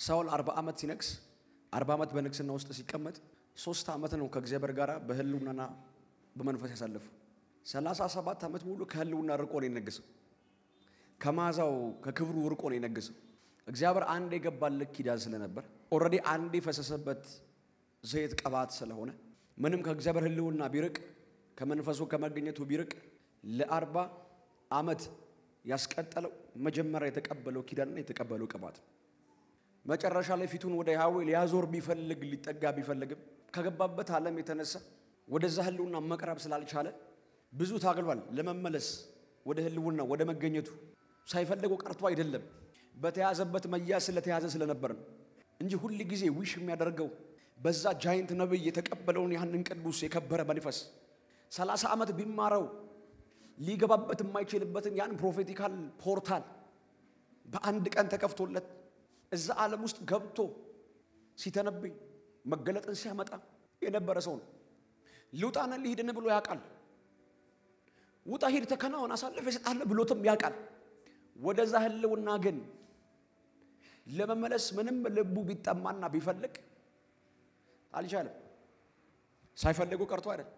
ሳውል 40 ዓመት ሲነግስ 40 ዓመት በንግስና ውስጥ ሲቀመጥ 3 ዓመት ነው ከእግዚአብሔር ጋር በህልውናና በመንፈስ ያሳለፈ 37 ዓመት ሙሉ ከህልውና ርቆ ነው የነገሰው ከማዛው ከክብሩ ርቆ ነው የነገሰው እግዚአብሔር አንዴ የገባለት ኪዳን ስለነበር ኦሬዲ አንዴ ፈሰሰበት ዘይት ቀባት ስለሆነ ምንም ከእግዚአብሔር ህልውና ቢርቅ ከመንፈሱ ከመገኘቱ ቢርቅ ለ40 ዓመት ያስቀጠለው መጀመሪያ የተቀበለው ኪዳንና የተቀበለው ቀባት መጨረሻ ላይ ፊቱን ወደ ያህዌ ሊያዞር ቢፈልግ ሊጠጋ ቢፈልግም ከገባበት ዓለም የተነሳ ወደዛ ህልውና መቅረብ ስላልቻለ ብዙ ታግሏል ለመመለስ ወደ ህልውና ወደ መገኘቱ ሳይፈልገው ቀርቶ አይደለም በተያዘበት መያዝ ስለተያዘ ስለነበር እንጂ ሁሉ ጊዜ ዊሽ የሚያደርገው በዛ ጃይንት ነብይ የተቀበለውን ያንን ቅዱስ የከበረ መንፈስ 30 ዓመት ቢማረው ሊገባበት የማይችልበትን ያን ፕሮፌቲካል ፖርታል በአንድ ቀን ተከፍቶለት እዛ ዓለም ውስጥ ገብቶ ሲተነብይ መገለጥን ሲያመጣ የነበረ ሰው ነው ልውጣና ልሂድን ብሎ ያቃል ውጣ ሂድ ተከናውን አሳልፈ ይሰጣል ብሎትም ያቃል ወደዛ ህልውና ግን ለመመለስ ምንም ልቡ ቢጠማና ቢፈልግ አልቻለም ሳይፈልገው ቀርቶ አይደል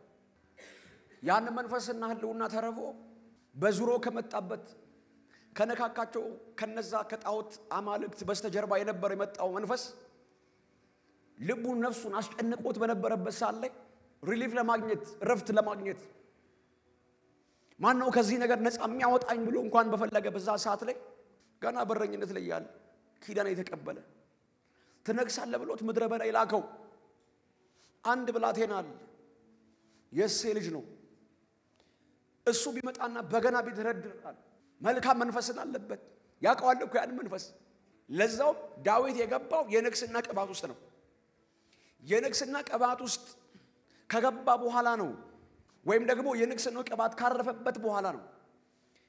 ያን መንፈስና ህልውና ተረቦ በዙሮ ከመጣበት ከነካካቸው ከነዛ ከጣውት አማልክት በስተጀርባ የነበረ የመጣው መንፈስ ልቡን ነፍሱን አስጨንቆት በነበረበት ሰዓት ላይ ሪሊፍ ለማግኘት ረፍት ለማግኘት ማን ነው ከዚህ ነገር ነፃ የሚያወጣኝ ብሎ እንኳን በፈለገ በዛ ሰዓት ላይ ገና በረኝነት ላይ ያለ ኪዳን የተቀበለ ተነግሳለ ብሎት ምድረ በዳ ይላከው አንድ ብላቴናል የሴ ልጅ ነው እሱ ቢመጣና በገና ቢደረድራል መልካም መንፈስ አለበት ያቀዋል እኮ ያን መንፈስ ለዛው ዳዊት የገባው የንግስና ቅባት ውስጥ ነው የንግስና ቅባት ውስጥ ከገባ በኋላ ነው ወይም ደግሞ የንግስናው ቅባት ካረፈበት በኋላ ነው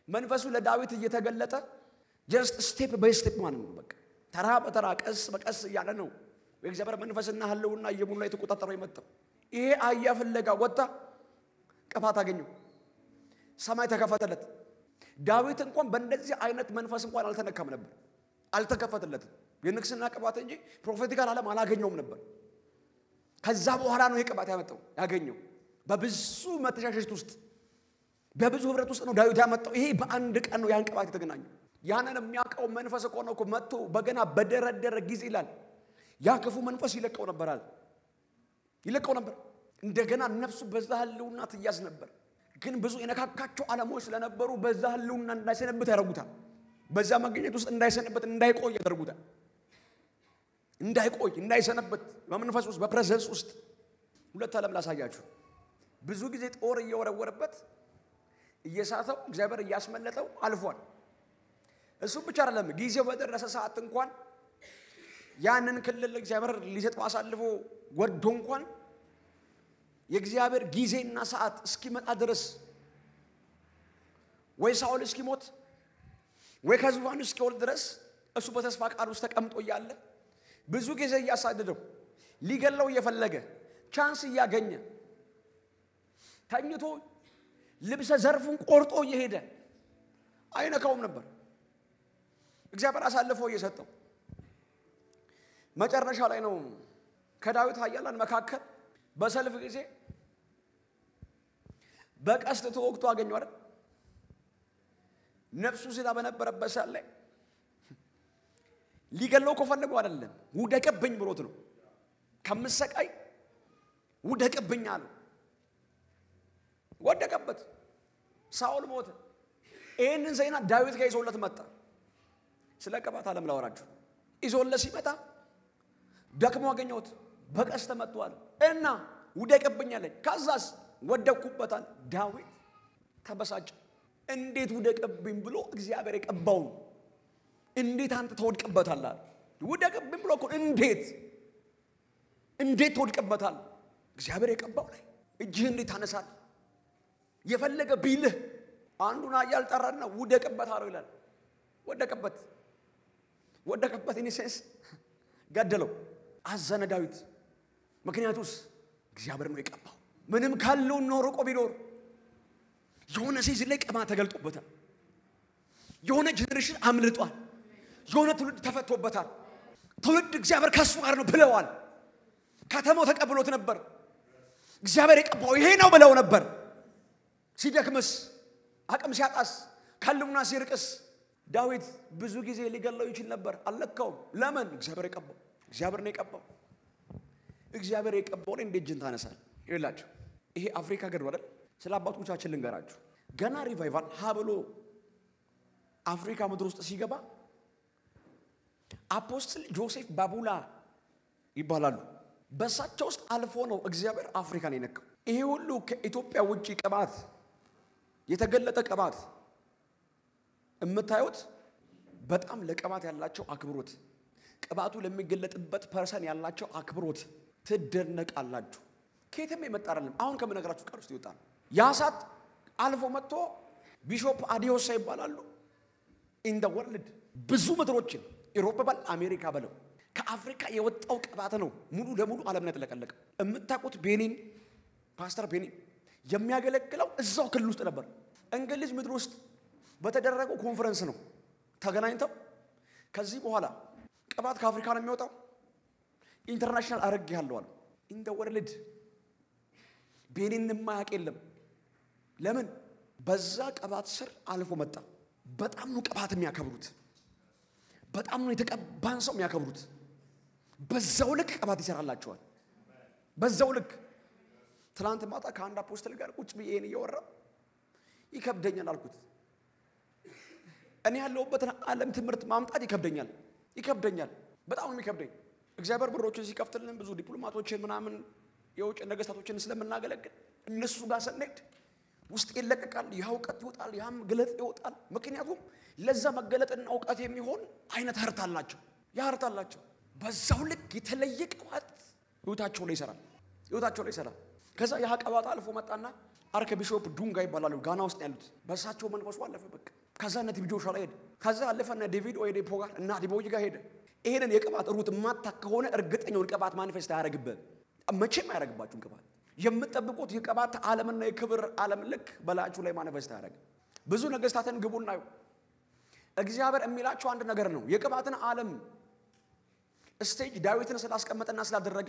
መንፈሱ ለዳዊት እየተገለጠ just step by step ማለት ነው በቃ ተራ በተራ ቀስ በቀስ ያለ ነው የእግዚአብሔር መንፈስና ህልውና የሙሉ ላይ ተቆጣጣው ይመጣ ይሄ አያ ፍለጋ ወጣ ቅባት አገኘው ሰማይ ተከፈተለት ዳዊት እንኳን በእንደዚህ አይነት መንፈስ እንኳን አልተነካም ነበር አልተከፈተለትም የንግስና ቅባት እንጂ ፕሮፌቲካል ዓለም አላገኘውም ነበር ከዛ በኋላ ነው የቅባት ያመጣው ያገኘው በብዙ መተሻሸት ውስጥ በብዙ ህብረት ውስጥ ነው ዳዊት ያመጣው ይሄ በአንድ ቀን ነው ያን ቅባት የተገናኘው ያንን የሚያቀው መንፈስ እኮ ነው መጥቶ በገና በደረደረ ጊዜ ይላል ያ ክፉ መንፈስ ይለቀው ነበር እንደገና ነፍሱ በዛ ህልውና ትያዝ ነበር ግን ብዙ የነካካቸው ዓለሞች ስለነበሩ በዛ ህልውና እንዳይሰነብት ያደርጉታል በዛ መገኘት ውስጥ እንዳይሰነብት እንዳይቆይ ያደርጉታል እንዳይሰነብት በመንፈስ ውስጥ በፕሬዘንስ ውስጥ ሁለት ዓለም ላሳያችሁ ብዙ ጊዜ ጦር እየወረወረበት እየሳተው እግዚአብሔር እያስመለጠው አልፏል እሱ ብቻ አይደለም ጊዜው በደረሰ ሰዓት እንኳን ያንን ክልል እግዚአብሔር ሊሰጠው አሳልፎ ወርዶ እንኳን የእግዚአብሔር ጊዜና ሰዓት እስኪመጣ ድረስ ወይ ሳውል እስኪሞት ወይ ከዙፋኑ እስኪወርድ ድረስ እሱ በተስፋ ቃል ውስጥ ተቀምጦ ያለ ብዙ ጊዜ ያሳደደው ሊገለው እየፈለገ ቻንስ እያገኘ ታኝቶ ልብሰ ዘርፉን ቆርጦ እየሄደ አይነካውም ነበር እግዚአብሔር አሳልፎ እየሰጠው መጨረሻ ላይ ነው ከዳዊት ኃያላን መካከል በሰልፍ ጊዜ በቀስት ተወግቶ አገኘው አይደል ነፍሱ ዝላ በነበረበት ሰዓት ላይ ሊገለው ከፈለገው አይደለም ውደቅብኝ ብሎት ነው ከምሰቃይ ውደቅብኝ አለ ወደቀበት ሳውል ሞተ ይሄንን ዜና ዳዊት ጋር ይዞለት መጣ ስለቀባት ዓለም ላወራችሁ ይዞለት ሲመጣ ደክሞ አገኘውት በቀስተ መጥቷል እና ውደቅብኝ አለ ካዛስ ወደቅኩበታል ዳዊት ተበሳጨ እንዴት ውደቅብኝ ብሎ እግዚአብሔር የቀባው እንዴት አንተ ተወድቅበታል ውደቅብኝ ብሎ እኮ እንዴት ተወድቅበታል እግዚአብሔር የቀባው ላይ እጅህ እንዴት ታነሳል የፈለገ ቢልህ አንዱን አያል ጠራና ውደቅበት አለው ይላል ወደቀበት ኢንሴንስ ገደለው አዘነ ዳዊት ምክንያቱስ እግዚአብሔር ነው የቀባው ምንም ካለው ነው ርቆ ቢኖር የሆነ ሲዝ ላይ ቀማ ተገልጦበታል የሆነ ጀነሬሽን አምልጧል የሆነ ትውልድ ተፈቶበታል ትውልድ እግዚአብሔር ከሱ ጋር ነው ብለዋል። ከተማው ተቀብሎት ነበር። እግዚአብሔር የቀባው ይሄ ነው ብለው ነበር። ሲደክምስ አቅም ሲያጣስ ከልሙና ሲርቅስ ዳዊት ብዙ ጊዜ ሊገለው ይችል ነበር። አልለካውም። ለምን? እግዚአብሔር የቀባው እግዚአብሔር ነው የቀባው። እግዚአብሔር የቀባውን እንዴት እጅን ታነሳል? ይላችሁ ይሄ አፍሪካ ገር አይደል? ስለ አባቶቻችን ልንገራችሁ። ገና ሪቫይቫል ሀብሎ አፍሪካ ምድር ውስጥ ሲገባ አፖስትል ጆሴፍ ባቡላ ይባላሉ። በሳቸው ውስጥ አልፎ ነው እግዚአብሔር አፍሪካን የነካው። ይሄ ሁሉ ከኢትዮጵያ ውጪ ቅባት የተገለጠ ቅባት እምታዩት በጣም ለቅባት ያላቸው አክብሮት፣ ቅባቱ ለሚገለጥበት ፐርሰን ያላቸው አክብሮት ትደነቃላችሁ። ከየትም የመጣ አይደለም። አሁን ከምነግራችሁ ቃል ውስጥ ይወጣል። ያሳት አልፎ መጥቶ ቢሾፕ አዲዮስ ይባላሉ። ኢን ዘ ወርልድ ብዙ ምድሮችን ኢሮፕ በል አሜሪካ በለው ከአፍሪካ የወጣው ቅባት ነው ሙሉ ለሙሉ ዓለምን ያጥለቀለቀው። እምታውቁት ቤኒን ፓስተር ቤኒን የሚያገለግለው እዛው ክልል ውስጥ ነበር። እንግሊዝ ምድር ውስጥ በተደረገው ኮንፈረንስ ነው ተገናኝተው ከዚህ በኋላ ቅባት ከአፍሪካ ነው የሚወጣው ኢንተርናሽናል አረግ ያለው አለ። ኢን ዘ ወርልድ ቤኒን ማያውቅ የለም። ለምን? በዛ ቅባት ስር አልፎ መጣ። በጣም ነው ቅባት የሚያከብሩት። በጣም ነው የተቀባን ሰው የሚያከብሩት። በዛው ልክ ቅባት ይሰራላቸዋል። በዛው ልክ ትናንት ማታ ከአንድ አፖስትል ጋር ቁጭ ብዬ እየወራሁ ይከብደኛል አልኩት። እኔ ያለሁበትን ዓለም ትምህርት ማምጣት ይከብደኛል። በጣም ነው የሚከብደኝ። እግዚአብሔር ብሮችን ሲከፍትልን ብዙ ዲፕሎማቶችን ምናምን የውጭ ነገስታቶችን ስለምናገለግል እነሱ ጋር ስንሄድ ውስጥ ይለቀቃል፣ ያውቀት ይወጣል፣ ያም ግለጥ ይወጣል። ምክንያቱም ለዛ መገለጥና ዕውቀት የሚሆን አይነት ሀርት አላቸው። በዛው ልክ የተለየ ቅባት ህይወታቸው ላይ ይሰራል። ከዛ ያ ቅባት አልፎ መጣና አርክ ቢሾፕ ዱንጋ ይባላሉ ጋና ውስጥ ያሉት። በሳቸው መንፈሱ አለፈ። በቃ ከዛ ነቲ ቢጆሻ ላይ ሄደ። ከዛ አለፈና ዴቪድ ኦይዴፖ ጋር እና ዲቦይ ጋር ሄደ። ይሄንን የቅባት ሩት ማታ ከሆነ እርግጠኛውን ቅባት ማኒፌስት ያደርግበት መቼም ያደርግባችሁን ቅባት የምትጠብቁት የቅባት ዓለምና የክብር ዓለም ልክ በላያችሁ ላይ ማኒፌስት ያደርግ። ብዙ ነገስታትን ግቡና እግዚአብሔር የሚላቸው አንድ ነገር ነው። የቅባትን ዓለም ስቴጅ ዳዊትን ስላስቀመጠና ስላደረገ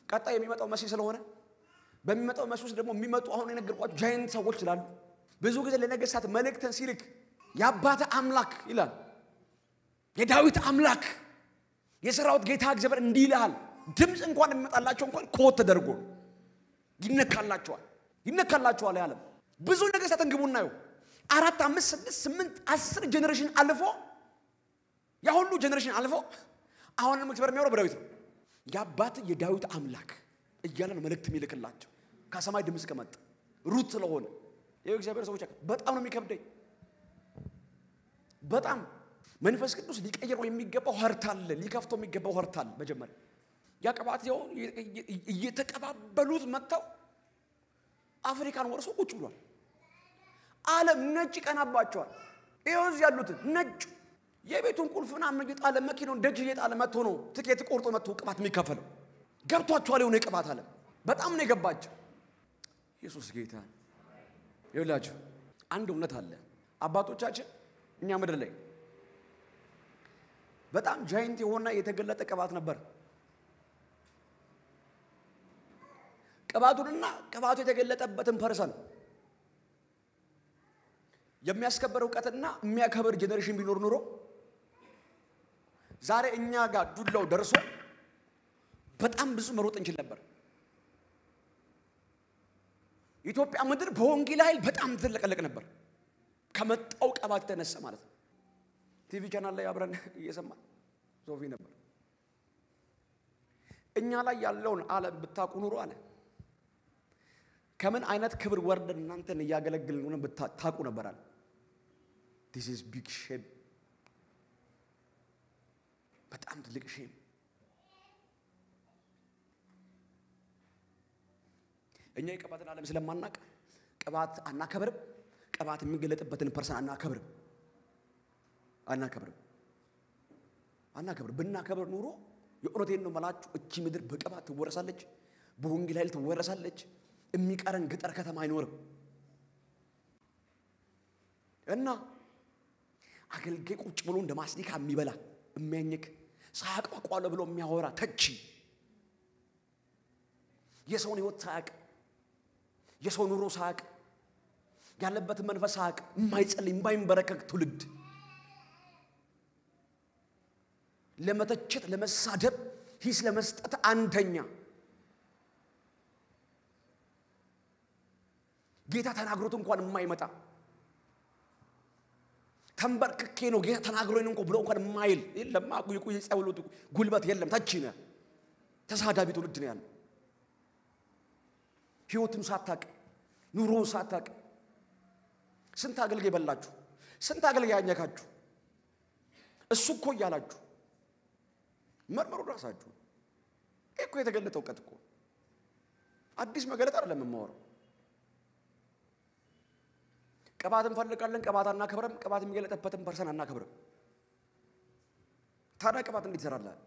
ቀጣይ የሚመጣው መሲህ ስለሆነ በሚመጣው መሲህ ውስጥ ደግሞ የሚመጡ አሁን የነገርኳችሁ ጃይንት ሰዎች ይላሉ። ብዙ ጊዜ ለነገስታት መልእክትን ሲልክ የአባተ አምላክ ይላል። የዳዊት አምላክ የሰራዊት ጌታ እግዚአብሔር እንዲህ ይላል። ድምጽ እንኳን የሚመጣላቸው እንኳን ኮት ተደርጎ ይነካላቸዋል ያለ ብዙ ነገስታትን ግቡና 4 5 6 8 10 ጄነሬሽን አልፎ ያ ሁሉ ጄነሬሽን አልፎ አሁንም እግዚአብሔር የሚያወራው በዳዊት ነው። የአባት የዳዊት አምላክ እያለ ነው መልእክት የሚልክላቸው ከሰማይ ድምጽ ከመጣ ሩት ስለሆነ ይሄ እግዚአብሔር ሰዎች በጣም ነው የሚከብደኝ። በጣም መንፈስ ቅዱስ ሊቀየረው የሚገባው ሀርት አለ፣ ሊከፍተው የሚገባው ሀርት አለ። መጀመሪያ ያቀባት ይሁን እየተቀባበሉት መጣው አፍሪካን ወርሶ ቁጭ ብሏል። ዓለም ነጭ ቀናባቸዋል። ይሁን ያሉት ነጭ የቤቱን ቁልፍና መግጣለ መኪናውን ደጅ እየጣለ መጥቶ ነው ትኬት ቆርጦ መጥቶ ቅባት የሚከፈለው። ገብቷቸዋል። የሆነ ቅባት አለ በጣም ነው የገባቸው። ኢየሱስ ጌታ ይውላችሁ። አንድ እውነት አለ። አባቶቻችን እኛ ምድር ላይ በጣም ጃይንት የሆነ የተገለጠ ቅባት ነበር። ቅባቱንና ቅባቱ የተገለጠበትን ፐርሰን የሚያስከብር ዕውቀትና የሚያከብር ጄነሬሽን ቢኖር ኑሮ ዛሬ እኛ ጋር ዱላው ደርሶ በጣም ብዙ መሮጥ እንችል ነበር። ኢትዮጵያ ምድር በወንጌል ኃይል በጣም ትለቀለቅ ነበር ከመጣው ቅባት ተነሳ ማለት ነው። ቲቪ ቻናል ላይ አብረን እየሰማን ሶፊ ነበር። እኛ ላይ ያለውን ዓለም ብታውቁ ኑሮ አለ ከምን አይነት ክብር ወርደን እናንተን ያገለግልን ነው ብታውቁ ነበር አለ። this is big shame። በጣም ትልቅ ሼም። እኛ የቅባትን ዓለም ስለማናቅ ቅባት አናከብርም። ቅባት የሚገለጥበትን ፐርሰን አናከብርም። ብናከብር ኑሮ የእውነቴን ነው ማለት እቺ ምድር በቅባት ትወረሳለች፣ በወንጌል ኃይል ትወረሳለች። የሚቀረን ገጠር ከተማ አይኖርም። እና አገልጋይ ቁጭ ብሎ እንደ ማስቲካ የሚበላ የሚያኝክ ሳቅ ቋቋለ ብሎ የሚያወራ ተቺ የሰውን ህይወት ሳቅ የሰው ኑሮ ሳቅ ያለበት መንፈስ ሳቅ የማይጸልይ የማይንበረከክ ትውልድ ለመተቸት ለመሳደብ ሂስ ለመስጠት አንደኛ ጌታ ተናግሮት እንኳን የማይመጣ ተንበርክኬ ነው ጌታ ተናግሮኝ እንኳን ብሎ እንኳን የማይል የለም አቁይቁ ይጸውሉት ጉልበት የለም ተቺነ ተሳዳቢ ትውልድ ነው ያለው ህይወቱን ሳታቅ ኑሮውን ሳታቅ ስንት አገልጋይ በላችሁ ስንት አገልጋይ ያኛካችሁ እሱ እኮ ያላችሁ መርመሩ ራሳችሁ እኮ የተገለጠው ቀጥቆ አዲስ መገለጥ አይደለም የማወራው ቀባትን ፈልጋለን ቀባታና ከብረም ቀባት የሚገለጠበትን ፐርሰናልና ከብረም ታዲያ ቀባት እንዴት ይሰራላል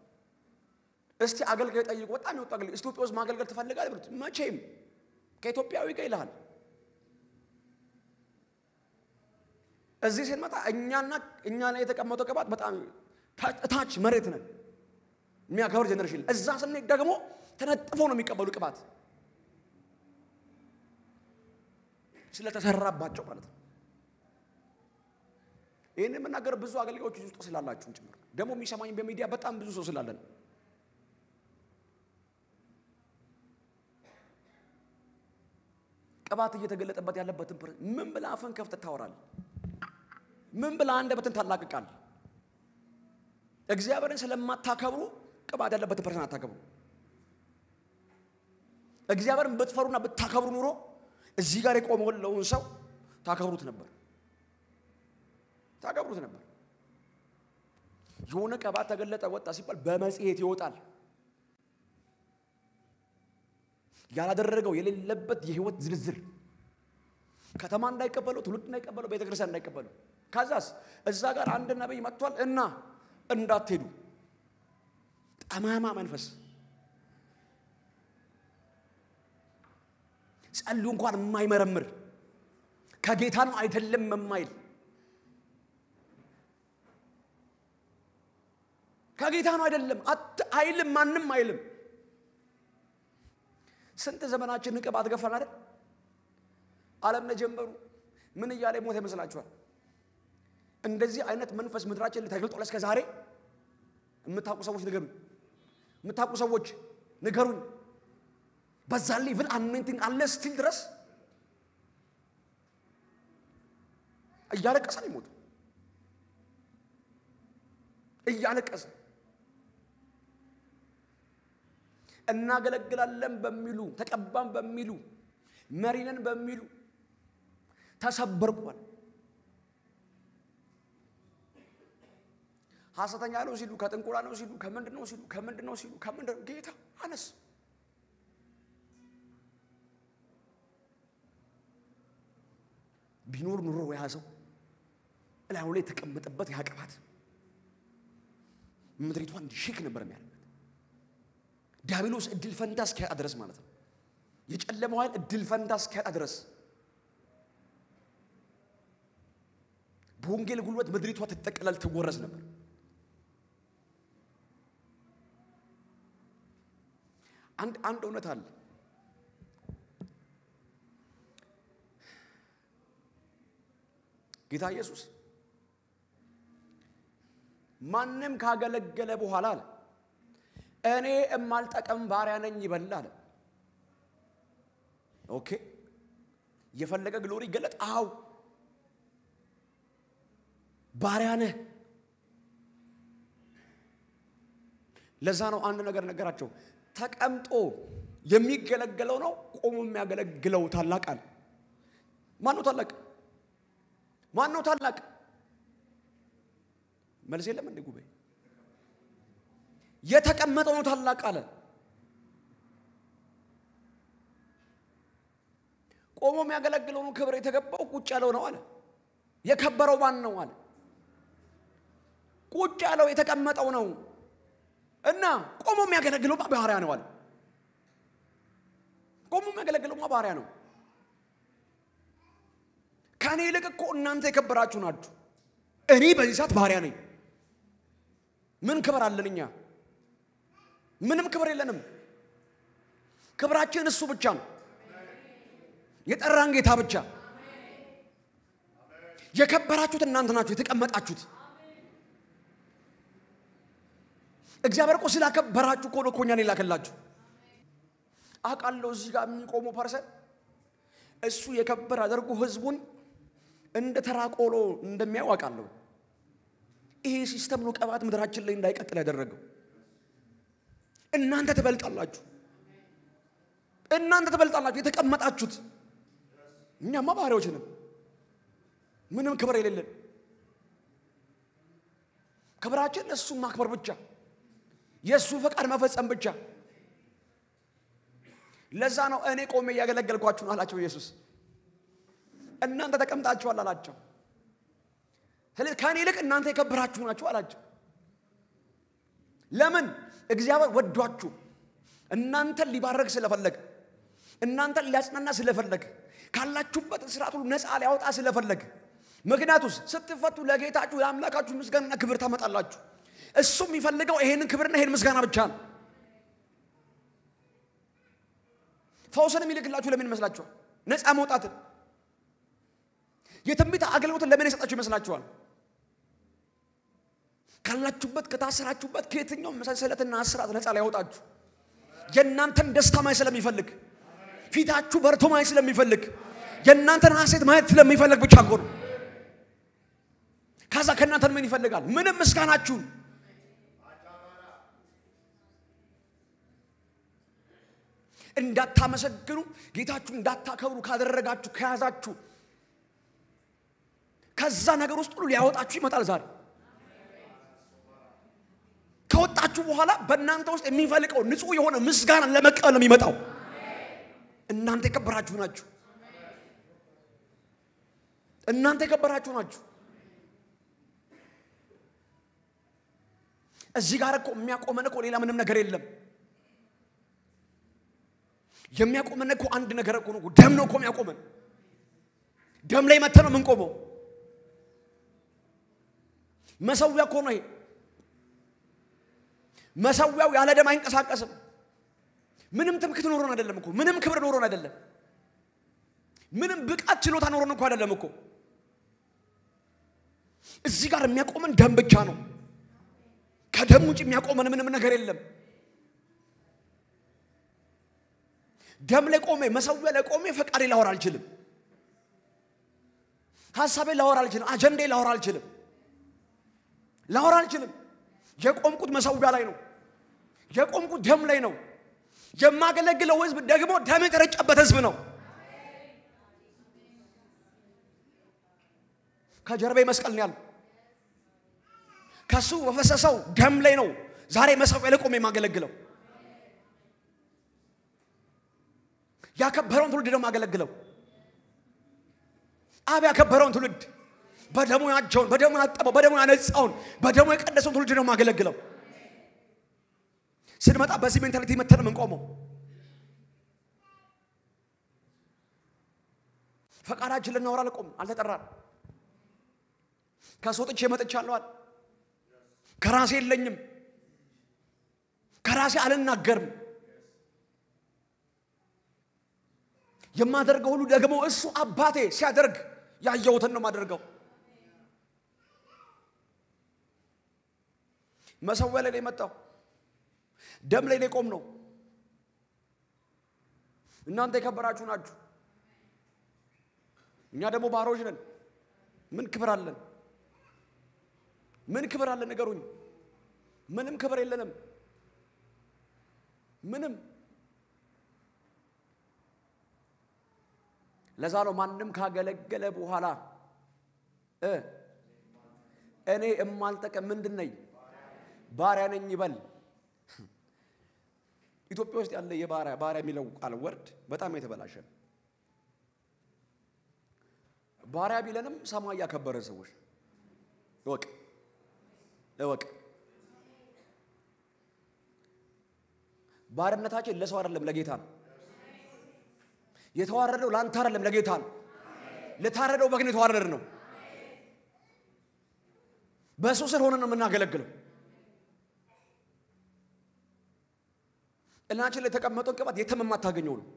እስቲ አገልጋይ ጠይቁ በጣም ይወጣ አገልጋይ ኢትዮጵያውስ ማገልገል ትፈልጋለህ ብሉት መቼም ከኢትዮጵያዊ ጋር ይላል እዚህ ሲመጣ እኛ ላይ የተቀመጠው ቀባት በጣም ታች መሬት ነን የሚያከብር ጀነሬሽን እዛ ስንሄድ ደግሞ ተነጥፎ ነው የሚቀበሉ ቀባት ስለተሰራባቸው ማለት ነው ይሄን መናገር ብዙ አገልጋዮች ውስጥ ስላላችሁ ጭምር ደግሞ የሚሰማኝ በሚዲያ በጣም ብዙ ሰው ስላለን ቀባት እየተገለጠበት ያለበትን ምን ብላ አፍን ከፍተህ ታወራለህ ምን ብላ አንደበትን ታላቅቃለህ እግዚአብሔርን ስለማታከብሩ ቀባት ያለበትን ፐርሰን አታከብሩ እግዚአብሔርን ብትፈሩና ብታከብሩ ኑሮ እዚህ ጋር የቆመውን ሰው ታከብሩት ነበር የሆነ ቀባት ተገለጠ ወጣ ሲባል በመጽሔት ይወጣል ያላደረገው የሌለበት የህይወት ዝርዝር ከተማ እንዳይቀበለው ትውልድ እንዳይቀበለው ቤተክርስቲያን እንዳይቀበለው ካዛስ እዛ ጋር አንድ ነብይ መጥቷል እና እንዳትሄዱ ጠማማ መንፈስ ጸልዩ እንኳን የማይመረምር ከጌታ ነው አይደለም የማይል ከጌታ ነው አይደለም አይልም ማንንም አይልም ስንት ዘመናችን ቀባት ገፋን አይደል ዓለም ለጀመሩ ምን ይያለ ሞት ይመስላችኋል እንደዚህ አይነት መንፈስ ምድራችን ላይ ተገልጦ ለስከ ዛሬ የምታውቁ ሰዎች ንገሩኝ በዛ ሌቭል አኖይንቲንግ አለ ስቲል ድረስ እያለቀሰ ነው ሞት እያለቀሰ እናገለግላለን በሚሉ ተቀባን በሚሉ መሪነን በሚሉ ተሰበርቋል ሐሰተኛ ነው ሲሉ ከጥንቁላ ነው ሲሉ ከመንድነው ሲሉ ጌታ አነስ ቢኖር ኑሮ ያዘው እላው ላይ ተቀመጠበት ያቀባት ምድሪቷን እንዲሽክ ነበር የሚያደርገው ዲያብሎስ እድል ፈንታስ ከአድረስ ማለት ነው የጨለማው ኃይል እድል ፈንታስ ከአድረስ በወንጌል ጉልበት ምድሪቷ ተጠቅላል ተወረስ ነበር አንድ እውነት አለ ጌታ ኢየሱስ ማንንም ካገለገለ በኋላ አለ እኔ እማልጠቀም ባሪያ ነኝ ይበላል ኦኬ የፈለገ ግሎሪ ይገለጥ አው ባሪያ ነህ ለዛ ነው አንድ ነገር ነገራቸው ተቀምጦ የሚገለገለው ነው ቆሞ የሚያገለግለው ታላቃል ማን ነው ታላቅ መልስ የለም እንደ ጉባኤ የተቀመጠው ነው ታላቅ አለ ቆሞ የሚያገለግለው ነው ክብር የተገባው ቁጭ ያለው ነው አለ የከበረው ማን ነው አለ ቁጭ ያለው የተቀመጠው ነው እና ቆሞ የሚያገለግለው ባሪያ ነው አለ ቆሞ የሚያገለግለው ባሪያ ነው ከኔ ይልቅ እኮ እናንተ የከበራችሁ ናችሁ እኔ በዚህ ሰዓት ባሪያ ነኝ ምን ክብር አለን እኛ? ምንም ክብር የለንም። ክብራችን እሱ ብቻ ነው። የጠራን ጌታ ብቻ። የከበራችሁት እናንተ ናችሁ የተቀመጣችሁት። እግዚአብሔር እኮ ስላከበራችሁ እኮ ነው እኛን የላከላችሁ። አቃለው እዚህ ጋር የሚቆመው ፐርሰን እሱ የከበረ አድርጎ ህዝቡን እንደ ተራቆሎ እንደሚያው አቃለው። ይሄ ሲስተም ነው ቀባት ምድራችን ላይ እንዳይቀጥል ያደረገው። እናንተ ተበልጣላችሁ። እናንተ ተበልጣላችሁ የተቀመጣችሁት። እኛማ ባሪያዎች ነን። ምንም ክብር የሌለን። ክብራችን እሱ ማክበር ብቻ፣ የሱ ፈቃድ መፈጸም ብቻ። ለዛ ነው እኔ ቆሜ ያገለገልኳችሁ ነው አላቸው ኢየሱስ። እናንተ ተቀምጣችኋል አላቸው። ስለዚህ ከኔ ይልቅ እናንተ የከበራችሁ ናችሁ አላቸው። ለምን? እግዚአብሔር ወዷችሁ እናንተን ሊባረክ ስለፈለገ፣ እናንተን ሊያጽናና ስለፈለገ፣ ካላችሁበት እስራት ሁሉ ነፃ ሊያወጣ ስለፈለገ። ምክንያቱስ ስትፈቱ ለጌታችሁ ለአምላካችሁ ምስጋናና ክብር ታመጣላችሁ። እሱ የሚፈልገው ይሄንን ክብርና ይሄን ምስጋና ብቻ ነው። ፈውስን የሚልክላችሁ ለምን ይመስላችኋል? ነፃ መውጣትን፣ የትንቢት አገልግሎትን ለምን ይሰጣችሁ ይመስላችኋል? ካላችሁበት ከታሰራችሁበት ከየትኛው መሰለትና እስራት ነፃ ሊያወጣችሁ፣ የእናንተን ደስታ ማየት ስለሚፈልግ፣ ፊታችሁ በርቶ ማየት ስለሚፈልግ፣ የእናንተን ሐሴት ማየት ስለሚፈልግ ብቻ እኮ ነው። ከዛ ከእናንተ ምን ይፈልጋል? ምንም ምስጋናችሁን እንዳታመሰግኑ ጌታችሁን እንዳታከብሩ ካደረጋችሁ ከያዛችሁ ከዛ ነገር ውስጥ ሁሉ ሊያወጣችሁ ይመጣል። ዛሬ ከወጣችሁ በኋላ በእናንተ ውስጥ የሚፈልቀው ንጹህ የሆነ ምስጋናን ለመቀበል ነው የሚመጣው። እናንተ የከበራችሁ ናችሁ። እናንተ የከበራችሁ ናችሁ። እዚህ ጋር እኮ የሚያቆመን እኮ ሌላ ምንም ነገር የለም። የሚያቆመን እኮ አንድ ነገር እኮ ነው። ደም ነው እኮ የሚያቆመን። ደም ላይ መተን ነው የምንቆመው። መሰዊያ እኮ ነው ይሄ። መሰዊያው ያለ ደም አይንቀሳቀስም። ምንም ትምክህት ኖሮን አይደለም እኮ። ምንም ክብር ኖሮን አይደለም። ምንም ብቃት ችሎታ ኖሮን እኮ አይደለም እኮ። እዚህ ጋር የሚያቆመን ደም ብቻ ነው። ከደም ውጭ የሚያቆመን ምንም ነገር የለም። ደም ላይ ቆሜ መሰዊያ ላይ ቆሜ ፈቃዴ ላወራ አልችልም። ሐሳቤ ላወራ አልችልም። አጀንዴ ላወራ አልችልም። የቆምኩት መሰዊያ ላይ ነው። የቆምኩት ደም ላይ ነው። የማገለግለው ህዝብ ደግሞ ደም የተረጨበት ህዝብ ነው። ከጀርባዬ መስቀል ነው ያለው። ከሱ በፈሰሰው ደም ላይ ነው ዛሬ መሰዊያ ላይ ቆሜ የማገለግለው። ያከበረውን ትውልድ ደግሞ ማገለግለው። አብ ያከበረውን ትውልድ በደሙ ያጀውን፣ በደሙ ያጠበው፣ በደሙ ያነጻውን፣ በደሙ የቀደሰውን ትውልድ ደግሞ ማገለግለው። ስንመጣ በዚህ ሜንታሊቲ መተን ምን ቆመው ፈቃዳችን ልናወራ አልቆም አልተጠራን። ከሶጥቼ መጥቻለሁ። ከራሴ የለኝም። ከራሴ አልናገርም። የማደርገው ሁሉ ደግሞ እሱ አባቴ ሲያደርግ ያየሁትን ነው ማደርገው። መሰዊያ ላይ መጣው። ደም ላይ ቆም ነው። እናንተ የከበራችሁ ናችሁ። እኛ ደግሞ ባሮች ነን። ምን ክብር አለን? ምን ክብር አለን? ንገሩኝ። ምንም ክብር የለንም። ምንም። ለዛ ነው ማንንም ካገለገለ በኋላ እኔ እማልጠቀም ምንድነኝ ባሪያ ነኝ ይበል። ኢትዮጵያ ውስጥ ያለ የባሪያ የሚለው ቃል ወርድ በጣም የተበላሸ። ባሪያ ቢለንም ሰማይ ያከበረ ሰዎች እወቅ። ባርነታችን ለሰው አይደለም ለጌታ ነው። የተዋረደው ላንተ አይደለም ለጌታ ነው። ለታረደው በግን የተዋረደ ነው። በሱ ስር ሆነን ነው የምናገለግለው። እናንቺ ላይ ተቀመጠው ቅባት የትም የማታገኘው ነው።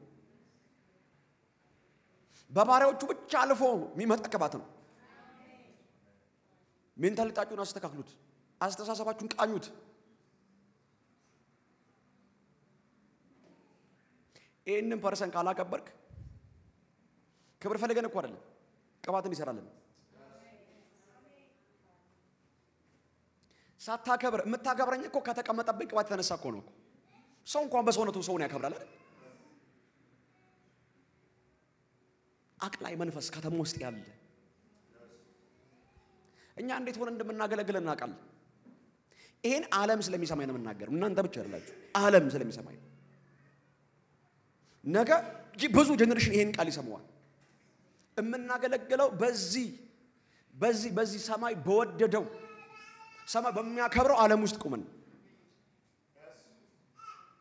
በባሪያዎቹ ብቻ አልፎ የሚመጣ ቅባት ነው። ሜንታሊቲያችሁን አስተካክሉት፣ አስተሳሰባችሁን ቃኙት። ይሄንን ፐርሰን ካላከበርክ ክብር ፈልገን እኮ አይደለም ቅባትን ይሰራልን። ሳታከብር የምታከብረኝ እኮ ከተቀመጠብኝ ቅባት የተነሳ እኮ ነው። ሰው እንኳን በሰውነቱ ሰውን ያከብራል አይደል? አቅላይ መንፈስ ከተማ ውስጥ ያለ እኛ እንዴት ሆነ እንደምናገለግል እናውቃለን። ይሄን ዓለም ስለሚሰማኝ ነው የምናገረው፣ እናንተ ብቻ አይደላችሁ። ዓለም ስለሚሰማኝ ነገ ብዙ ጀነሬሽን ይሄን ቃል ይሰማዋል። የምናገለግለው በዚህ ሰማይ በወደደው ሰማይ በሚያከብረው ዓለም ውስጥ ቆመን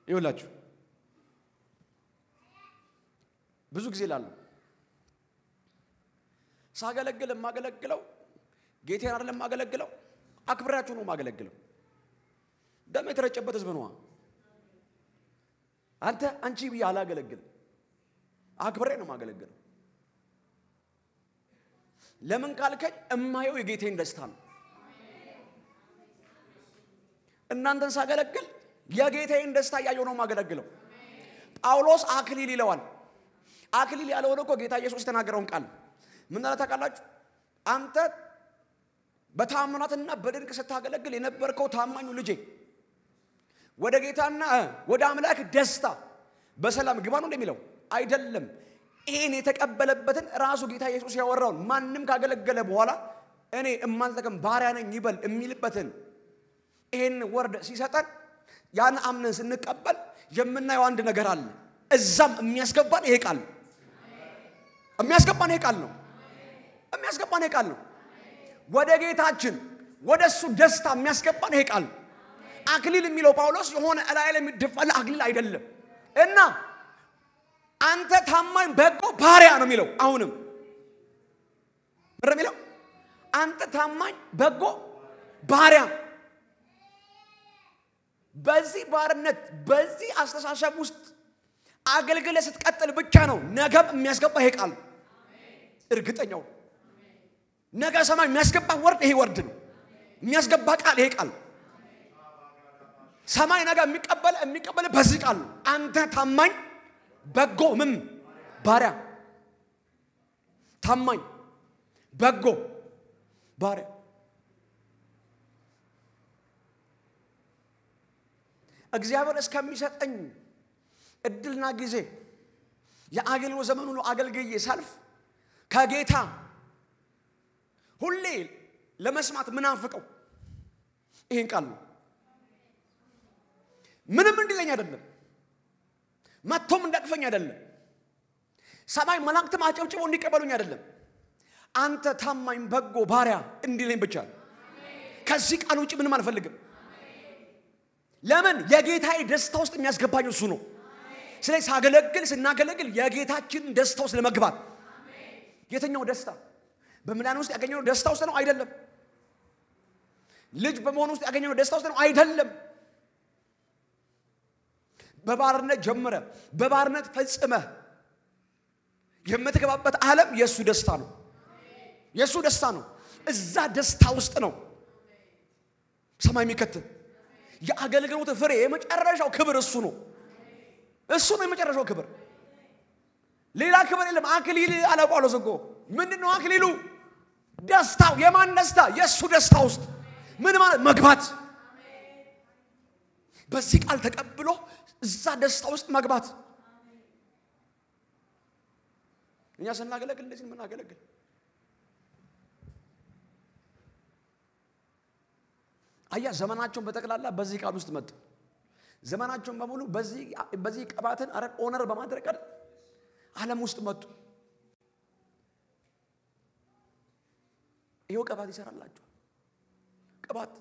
ይውላችሁ። ብዙ ጊዜ ላለው ሳገለግል የማገለግለው ጌታን አይደለም የማገለግለው፣ አክብራችሁ ነው የማገለግለው። ደም የተረጨበት ህዝብ ነው። አንቺ ብዬ አላገለግል፣ አክብሬ ነው የማገለግለው። ለምን ካልከኝ እማየው የጌታን ደስታ ነው። እናንተን ሳገለግል የጌታን ደስታ ያየው ነው የማገለግለው። ጳውሎስ አክሊል ይለዋል። አክሊል ያለው እኮ ጌታ ኢየሱስ ተናገረውን ቃል ምን አለ ታውቃላችሁ? አንተ በታምናትና በድንቅ ስታገለግል የነበርከው ታማኙ ልጄ ወደ ጌታና ወደ አምላክ ደስታ በሰላም ግባ ነው እንደሚለው አይደለም። ይሄን የተቀበለበትን ራሱ ጌታ ኢየሱስ ያወራውን ማንንም ካገለገለ በኋላ እኔ እማንተከም ባሪያ ነኝ ይበል የሚልበትን ይሄን ወርድ ሲሰጠን ያን አምነን ስንቀበል የምናየው አንድ ነገር አለ። እዛም የሚያስገባን ይሄ ቃል የሚያስገባን ይሄ ቃል ነው። የሚያስገባን ይሄ ቃል ነው። ወደ ጌታችን ወደሱ ደስታ የሚያስገባን ይሄ ቃል። አክሊል የሚለው ጳውሎስ የሆነ እላይ ላይ የሚደፋል አክሊል አይደለም። እና አንተ ታማኝ በጎ ባሪያ ነው የሚለው። አሁንም ምንድነው የሚለው? አንተ ታማኝ በጎ ባሪያ። በዚህ ባርነት በዚህ አስተሳሰብ ውስጥ አገልግለ ስትቀጥል ብቻ ነው ነገም የሚያስገባ ይሄ ቃል። እርግጠኛው ነገ ሰማይ የሚያስገባ ወርድ ይሄ ወርድ ነው። የሚያስገባ ቃል ይሄ ቃል። ሰማይ ነገ የሚቀበል በዚህ ቃል ነው። አንተ ታማኝ በጎ ምን ባሪያ። ታማኝ በጎ ባሪያ። እግዚአብሔር እስከሚሰጠኝ እድልና ጊዜ የአገልግሎት ዘመን ሁሉ አገልግዬ ሳልፍ ከጌታ ሁሌ ለመስማት ምናፍቀው ይሄን ቃል ነው። ምንም እንዲለኝ አይደለም፣ መጥቶም እንዳቅፈኝ አይደለም፣ ሰማይ መላእክትም አጨብጭበው እንዲቀበሉኝ አይደለም። አንተ ታማኝ በጎ ባሪያ እንዲለኝ ብቻ ነው። ከዚህ ቃል ውጪ ምንም አልፈልግም። ለምን? የጌታዬ ደስታ ውስጥ የሚያስገባኝ እሱ ነው። ስለዚህ ስናገለግል የጌታችን ደስታ ውስጥ ለመግባት የትኛው ደስታ? በመዳን ውስጥ ያገኘነው ደስታ ውስጥ ነው አይደለም። ልጅ በመሆን ውስጥ ያገኘነው ደስታ ውስጥ ነው አይደለም። በባርነት ጀምረ በባርነት ፈጽመ የምትገባበት ዓለም የሱ ደስታ ነው። የሱ ደስታ ነው። እዛ ደስታ ውስጥ ነው ሰማይ የሚከተል የአገልግሎት ፍሬ የመጨረሻው ክብር እሱ ነው። እሱ ነው የመጨረሻው ክብር። ሌላ ክብር የለም። አክሊል አለ ጳውሎስ እኮ ምንድነው አክሊሉ? ደስታው። የማን ደስታ? የሱ ደስታ ውስጥ ምን ማለት? መግባት። በዚህ ቃል ተቀብሎ እዛ ደስታ ውስጥ መግባት። እኛ ስናገለግል እንደዚህ ምን አገለግል? አያ ዘመናቸውን በተቀላላ በዚህ ቃል ውስጥ መጡ። ዘመናቸውን በሙሉ በዚህ ቅባትን ኦነር በማድረግ ዓለም ውስጥ መጡ። ይሄው ቅባት ይሰራላችሁ። ቅባት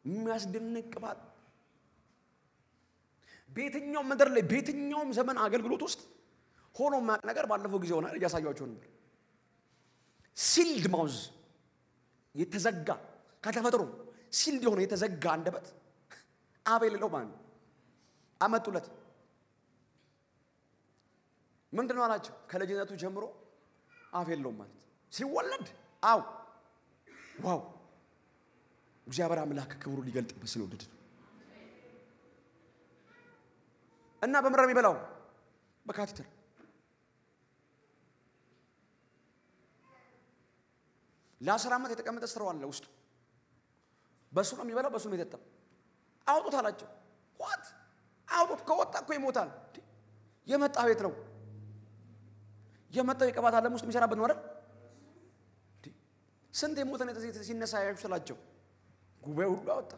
የሚያስደንቅ ቅባት በየትኛውም ምድር ላይ በየትኛውም ዘመን አገልግሎት ውስጥ ሆኖ ማቅ ነገር ባለፈው ጊዜ ሆነ ያሳያችሁ ነበር። ሲልድ ማውዝ የተዘጋ ከተፈጥሮ ሲልድ የሆነ የተዘጋ አንደበት አቤል ነው ማለት አመጡለት። ምንድነው አላቸው? ከልጅነቱ ጀምሮ አፍ የለውም ማለት ሲወለድ ዋው እግዚአብሔር አምላክ ክብሩ ሊገልጥበት ስለወደደ እና በመረም ይበላው በካቴተር ለ10 ዓመት የተቀመጠ ስራው አለ ውስጡ። በሱ ነው የሚበላው፣ በሱ ነው የሚጠጣው። አውጡት አላቸው። ዋት አውጡት፣ ከወጣ እኮ ይሞታል። የመጣ ቤት ነው የመጣው የቅባት ዓለም ውስጥ የሚሰራበት ነው አይደል? ስንት የሞተን ሲነሳ ያዩላቸው ጉባኤ ሁሉ አወጣ።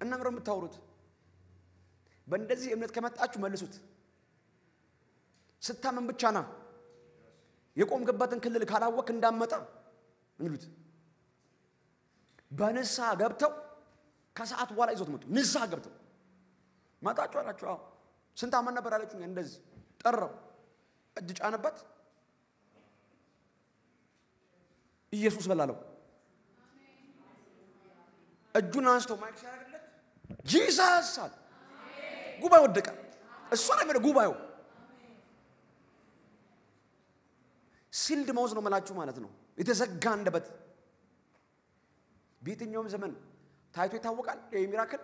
እና ምንም የምታወሩት በእንደዚህ እምነት ከመጣችሁ መልሱት። ስታመን ብቻ ና የቆምክበትን ክልል ካላወቅ እንዳመጣ እንሉት። በንስሐ ገብተው ከሰዓት በኋላ ይዞት መጡ። ንስሐ ገብተው ማጣጫው አላችሁ። ስንት አመን ነበር አለችው። እንደዚህ ጠራው፣ እጅ ጫነበት፣ ኢየሱስ በላለው። እጁን አንስቶ ማይክ ሲያደርግለት ጂሰስ አለ። ጉባኤው ወደቀ። እሱ ላይ ማለት ጉባኤው ሲልድ ማውዝ ነው መላችሁ ማለት ነው። የተዘጋ አንደበት በየትኛውም ዘመን ታይቶ ይታወቃል። ይሄ ሚራክል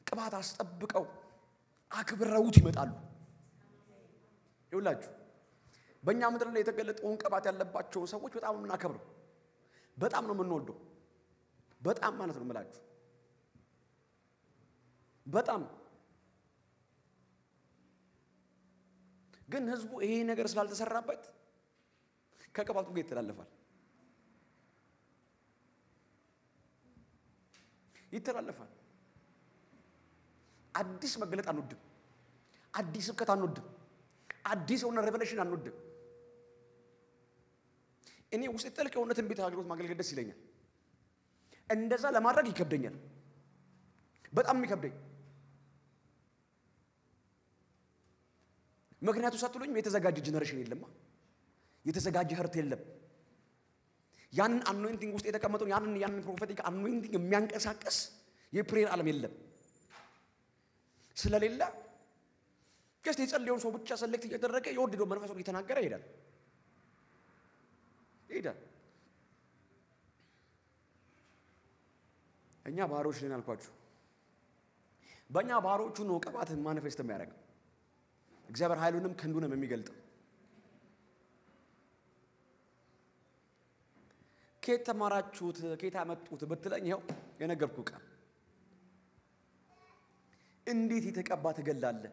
ቅባት አስጠብቀው አክብረውት ይመጣሉ። ይውላችሁ በእኛ ምድር ላይ የተገለጠውን ቅባት ያለባቸው ሰዎች በጣም ነው የምናከብረው፣ በጣም ነው የምንወደው። በጣም ማለት ነው መላችሁ በጣም ግን ህዝቡ ይሄ ነገር ስላልተሰራበት ከቅባቱ ጋር ይተላለፋል። አዲስ መገለጥ አንወድም፣ አዲስ ስብከት አንወድም፣ አዲስ የሆነ ሬቨሌሽን አንወድም። እኔ ውስጥ ጥልቅ የሆነ ትንቢት አገልግሎት ማገልገል ደስ ይለኛል። እንደዛ ለማድረግ ይከብደኛል፣ በጣም ይከብደኝ። ምክንያቱ ሳትሉኝ የተዘጋጀ ጀነሬሽን የለማ፣ የተዘጋጀ ህርት የለም። ያንን አኖይንቲንግ ውስጥ የተቀመጠው ያንን ፕሮፌቲክ አኖይንቲንግ የሚያንቀሳቀስ የፕሬየር ዓለም የለም። ስለሌለ ጀስት የጸለየውን ሰው ብቻ ሰለክት እያደረገ የወደደው መንፈስ እየተናገረ ይሄዳል። እኛ ባሮች ነን አልኳችሁ። በእኛ ባሮቹ ነው ቅባት ማኒፌስት የሚያደርገው። እግዚአብሔር ኃይሉንም ክንዱንም የሚገልጠው። ከየት ተማራችሁት ከየት አመጡት ብትለኝ ይሄው የነገርኩህ ቃል። እንዴት የተቀባ ትገላለህ?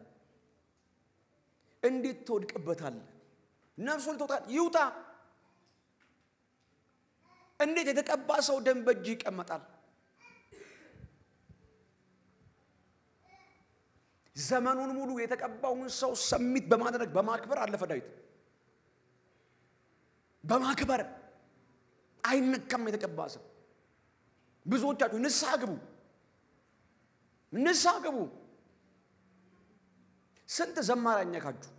እንዴት ትወድቅበታለህ? ነፍሱን ይውጣ። እንዴት የተቀባ ሰው ደም በእጅ ይቀመጣል? ዘመኑን ሙሉ የተቀባውን ሰው ሰሚት በማድረግ በማክበር አለፈ ዳዊት። በማክበር አይነካም የተቀባ ሰው። ብዙዎቻችሁ ንስሐ ግቡ። ስንት ዘማሪኛ ካችሁ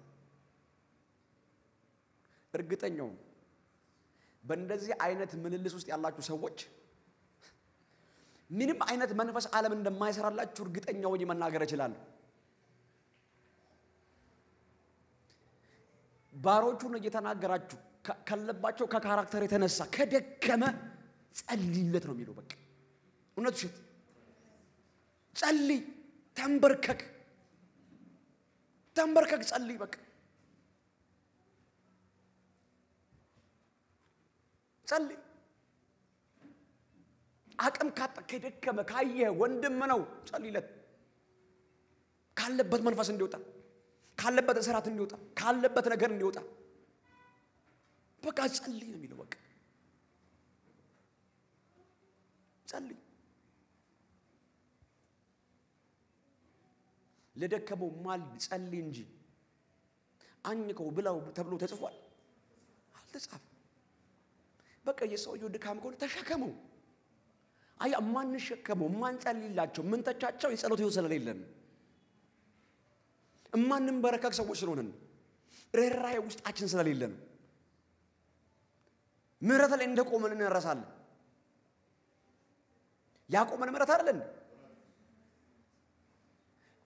እርግጠኛው በእንደዚህ አይነት ምልልስ ውስጥ ያላችሁ ሰዎች ምንም አይነት መንፈስ ዓለም እንደማይሰራላችሁ እርግጠኛው ሆኜ መናገር እችላለሁ። ባሮቹን እየተናገራችሁ ካለባቸው ከካራክተር የተነሳ ከደከመ ጸልይለት ነው የሚለው። በቃ እውነቱ ሽት ጸልይ፣ ተንበርከክ ጸልይ። በቃ ጸልይ። አቅም ካጣ ከደከመ ካየ ወንድም ነው ጸልይለት። ካለበት መንፈስ እንዲወጣ፣ ካለበት እስራት እንዲወጣ፣ ካለበት ነገር እንዲወጣ በቃ ጸልይ ነው የሚለው። በቃ ጸልይ። ለደከመው ማል ጸልይ እንጂ አንከው ብላው ተብሎ ተጽፏል አልተጻፈም። በቃ የሰውየው ድካም ከሆነ ተሸከመው። አይ ማን ሸከመው ማን ጸልይላቸው ምን ተቻቸው የጸሎት ይወሰለ አይደለም። ማንንም በረከክ ሰዎች ስለሆነን ርህራሄ ውስጣችን ስለሌለን ምህረት ላይ እንደቆመን እንረሳለን። ያቆመን ምሕረት አይደለም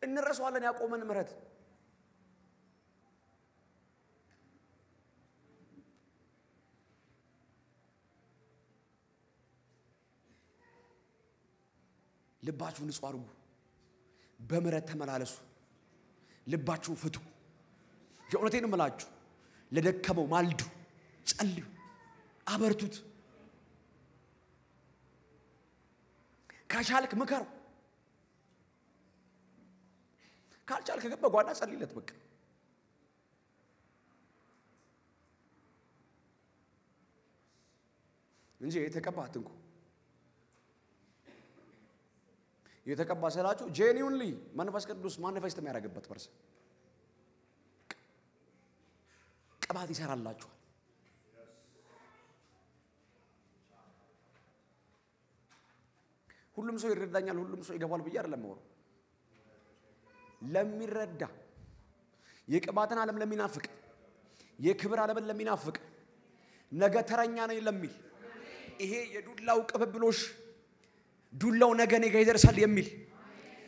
እንረሳዋለን ያቆመን ምሕረት ልባችሁን ንጹህ አድርጉ በምሕረት ተመላለሱ ልባችሁን ፍቱ የእውነቴን እምላችሁ ለደከመው ማልዱ ጸልዩ አበርቱት ካቻልክ ምከረው ካልቻልክ ግን በጓዳ ጸልይለት በቃ እንጂ የተቀባትንኩ የተቀባ ሰላችሁ ጄኒዩንሊ መንፈስ ቅዱስ ማኒፌስት የሚያደርግበት ፐርሰን ቅባት ይሰራላችኋል ሁሉም ሰው ይረዳኛል ሁሉም ሰው ይገባል ብዬ አይደለም ነው ለሚረዳ የቅባትን ዓለም ለሚናፍቅ የክብር ዓለም ለሚናፍቅ ነገ ተረኛ ነኝ ለሚል ይሄ የዱላው ቅብብሎሽ ዱላው ነገ እኔ ጋር ይደርሳል የሚል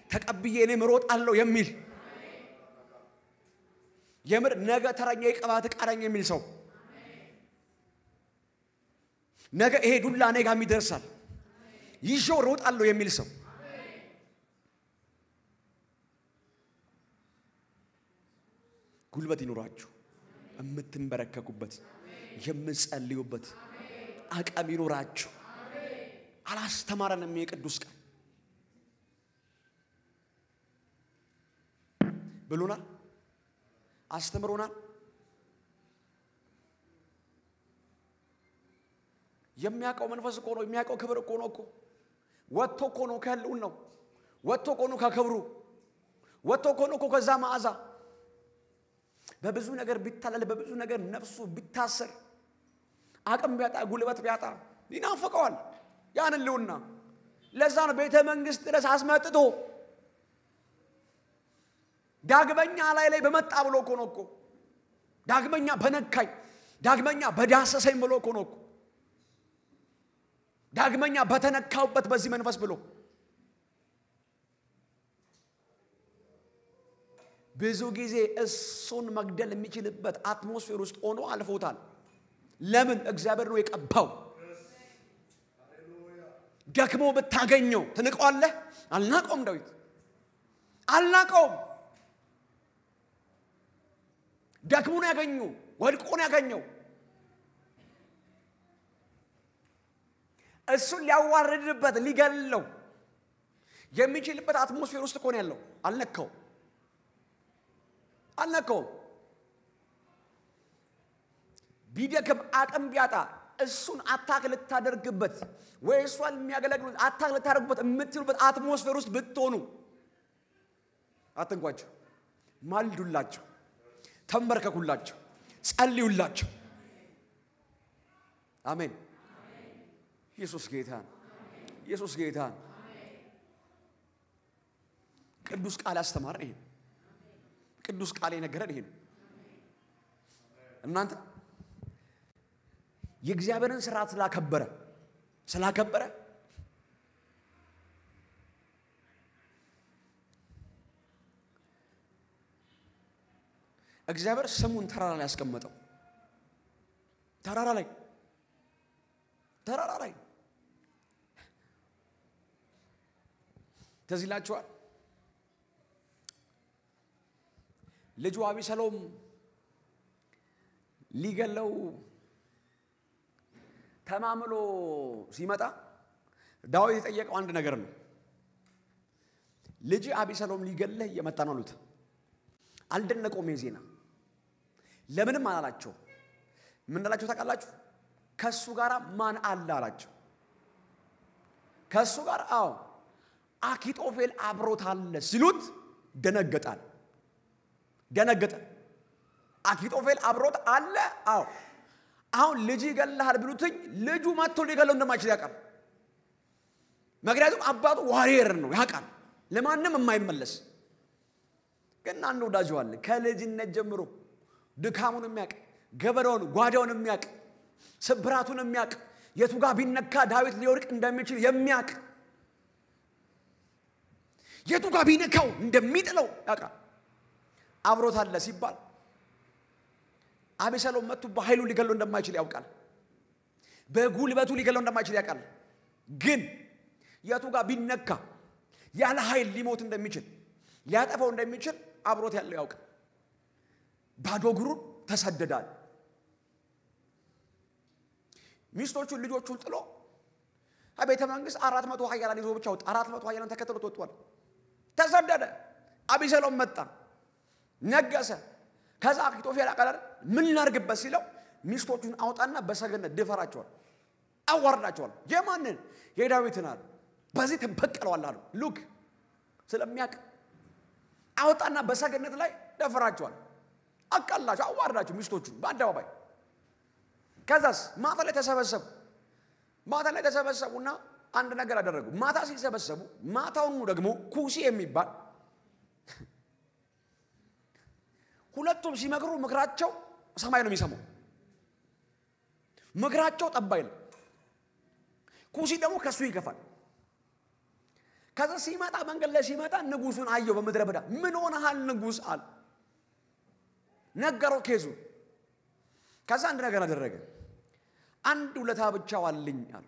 ተቀብዬ እኔ እሮጣለሁ የሚል የምር ነገ ተረኛ የቅባት ቃረኛ የሚል ሰው ነገ ይሄ ዱላ እኔ ጋር ይደርሳል ይዤው እሮጣለሁ የሚል ሰው ጉልበት ይኖራችሁ እምትንበረከኩበት የምትጸልዩበት አቅም ይኖራችሁ አላስተማረንም የቅዱስ ቃል ብሉናል አስተምሮናል የሚያቀው መንፈስ እኮ ነው የሚያቀው ክብር እኮ ነው እኮ ወጥቶ እኮ ነው ከህልውናው ነው ወጥቶ እኮ ነው ከክብሩ ወጥቶ እኮ ነው ከዛ መዓዛ በብዙ ነገር ቢታለል በብዙ ነገር ነፍሱ ቢታሰር አቅም ቢያጣ ጉልበት ቢያጣ ይናፍቀዋል ያን ህልውና ለዛ ነው ቤተ መንግስት ድረስ አስመጥቶ ዳግመኛ ላይ በመጣ ብሎ እኮ ነው እኮ ዳግመኛ በነካኝ ዳግመኛ በዳሰሰኝ ብሎ እኮ ነው እኮ ዳግመኛ በተነካውበት በዚህ መንፈስ ብሎ ብዙ ጊዜ እሱን መግደል የሚችልበት አትሞስፌር ውስጥ ሆኖ አልፎታል ለምን እግዚአብሔር ነው የቀባው ደክሞ ብታገኘው ትንቀዋለህ አልናቀውም ዳዊት አልናቀውም ደክሞ ነው ያገኘው ወድቆ ነው ያገኘው እሱን ሊያዋርድበት ሊገለው የሚችልበት አትሞስፌር ውስጥ እኮ ነው ያለው አልነካው ቢደክም አቅም ቢያጣ እሱን አታክ ልታደርግበት ወይ እሷን የሚያገለግሉት አታክ ልታደርጉበት የምትሉበት አትሞስፌር ውስጥ ብትሆኑ አትንኳቸው ማልዱላቸው ተንበርከኩላቸው ጸልዩላቸው አሜን ኢየሱስ ጌታ ኢየሱስ ጌታ ቅዱስ ቃል አስተማረን ይሄ ቅዱስ ቃል የነገረን ይሄ እናንተ የእግዚአብሔርን ሥርዓት ስላከበረ እግዚአብሔር ስሙን ተራራ ላይ ያስቀመጠው ተራራ ላይ ተዝላችኋል ልጁ አቢሰሎም ሊገለው ተማምሎ ሲመጣ ዳዊት የጠየቀው አንድ ነገር ነው ልጅ አቢሰሎም ሊገለህ እየመጣ ነው አሉት አልደነቀውም የዜና ለምንም አላላቸው ምን እንዳላቸው ታውቃላችሁ ከሱ ጋራ ማን አለ አላቸው ከሱ ጋር አዎ አኪጦፌል አብሮት አለ ሲሉት ደነገጠ አኪጦፌል አብሮት አለ አዎ አሁን ልጅ ይገላል ብሉትኝ ልጁ መጥቶ ሊገለው እንደማይችል ያውቃል ምክንያቱም አባቱ ዋሪየር ነው ያውቃል ለማንም የማይመለስ ግን አንዱ ዳጅዋል ከልጅነት ጀምሮ ድካሙን የሚያውቅ ገበረውን ጓዳውን የሚያውቅ ስብራቱን የሚያውቅ የቱ ጋር ቢነካ ዳዊት ሊወርቅ እንደሚችል የሚያውቅ የቱ ጋር ቢነካው እንደሚጥለው ያውቃል። አብሮት አለ ሲባል አቤሴሎም መጥቶ በኃይሉ ሊገለው እንደማይችል ያውቃል። በጉልበቱ ሊገለው እንደማይችል ያውቃል። ግን የቱ ጋር ቢነካ ያለ ኃይል ሊሞት እንደሚችል ሊያጠፋው እንደሚችል አብሮት ያለው ያውቃል። ባዶ እግሩን ተሰደዳል። ሚስቶቹን ልጆቹን ጥሎ አቤተ መንግስት 400 ኃያላን ይዞ ብቻ ወጣ። 400 ኃያላን ተከትሎት ወጥቷል። ተሰደደ። አቤሴሎም መጣ፣ ነገሰ። ከዛ አኪጦፌል አቀለር ምን ላርግበት ሲለው ሚስቶቹን አውጣና በሰገነት ድፈራቸዋል፣ አዋርዳቸዋል። የማንን? የዳዊትን አለ። በዚህ ተበቀለዋል አሉ። ሉክ ስለሚያቅ አውጣና በሰገነት ላይ ደፈራቸዋል፣ አቀላቸው፣ አዋርዳቸው ሚስቶቹን በአደባባይ። ከዛስ ማታ ላይ ተሰበሰቡና አንድ ነገር አደረጉ። ማታ ሲሰበሰቡ ማታውኑ ደግሞ ኩሲ የሚባል ሁለቱም ሲመክሩ ምክራቸው ሰማይ ነው የሚሰማው። ምክራቸው ጠባይ ነው። ኩሲ ደግሞ ከሱ ይገፋል። ከዛ ሲመጣ መንገድ ላይ ሲመጣ ንጉሱን አየው በመድረ በዳ። ምን ሆነሃል ንጉስ አለ። ነገረው ኬዙ። ከዛ አንድ ነገር አደረገ። አንድ ውለታ ብቻ ዋልኝ አለ።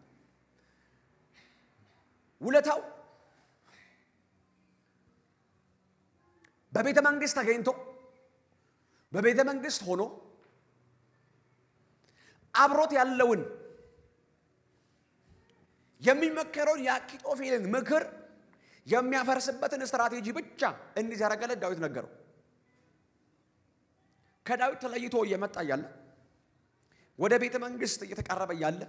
ውለታው በቤተ መንግስት ተገኝቶ በቤተ መንግስት ሆኖ አብሮት ያለውን የሚመከረውን የአኪጦፌልን ምክር የሚያፈርስበትን ስትራቴጂ ብቻ እንዲዘረጋለት ዳዊት ነገረው። ከዳዊት ተለይቶ እየመጣ ያለ ወደ ቤተ መንግስት እየተቃረበ ያለ